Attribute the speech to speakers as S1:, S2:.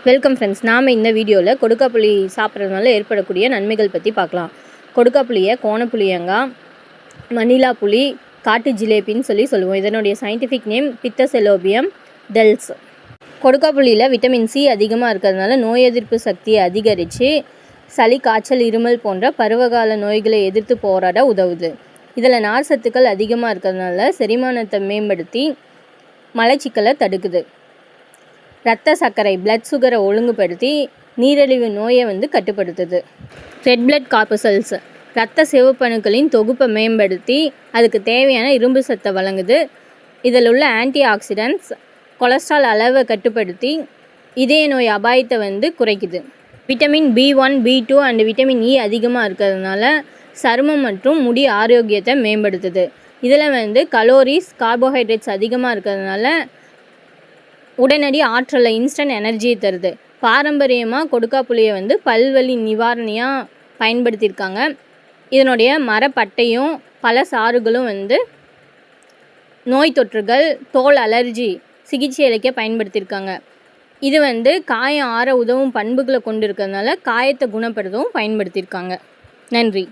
S1: Welcome friends. நாம் இந்த வீடியோவில் கொடுக்காப்புளி சாப்பிட்றதுனால ஏற்படக்கூடிய நன்மைகள் பற்றி பார்க்கலாம். கொடுக்காப்புளியை கோணப்புளியங்காய், மணிலா புளி, காட்டு ஜிலேபின்னு சொல்லுவோம். இதனுடைய சயின்டிஃபிக் நேம் பித்தசெலோபியம் டெல்ஸ். கொடுக்காப்புளியில் விட்டமின் சி அதிகமாக இருக்கிறதுனால நோய் எதிர்ப்பு சக்தியை அதிகரித்து சளி, காய்ச்சல், இருமல் போன்ற பருவகால நோய்களை எதிர்த்து போராட உதவுது. இதில் நார் சத்துக்கள் அதிகமாக இருக்கிறதுனால செரிமானத்தை மேம்படுத்தி மலச்சிக்கலை தடுக்குது. இரத்த சர்க்கரை பிளட் சுகரை ஒழுங்குபடுத்தி நீரிழிவு நோயை கட்டுப்படுத்துது. ரெட் பிளட் கார்பசல்ஸ் இரத்த சிவப்பணுக்களின் தொகுப்பை மேம்படுத்தி அதுக்கு தேவையான இரும்பு சத்தை வழங்குது. இதில் உள்ள ஆன்டி ஆக்சிடென்ட்ஸ் கொலஸ்ட்ரால் அளவை கட்டுப்படுத்தி இதய நோய் அபாயத்தை குறைக்குது. Vitamin B1, B2 and vitamin E அதிகமாக இருக்கிறதுனால சருமம் மற்றும் முடி ஆரோக்கியத்தை மேம்படுத்துது. இதில் கலோரிஸ், கார்போஹைட்ரேட்ஸ் அதிகமாக இருக்கிறதுனால உடனடி ஆற்றலை, இன்ஸ்டன்ட் எனர்ஜியை தருது. பாரம்பரியமாக கொடுக்காப்புளியை பல்வலி நிவாரணியாக பயன்படுத்தியிருக்காங்க. இதனுடைய மரப்பட்டையும் பல சாறுகளும் நோய் தொற்றுகள், தோல் அலர்ஜி சிகிச்சை அளிக்க பயன்படுத்தியிருக்காங்க. இது காயம் ஆற உதவும் பண்புகளை கொண்டு இருக்கிறதுனால காயத்தை குணப்படுத்தவும் பயன்படுத்தியிருக்காங்க. நன்றி.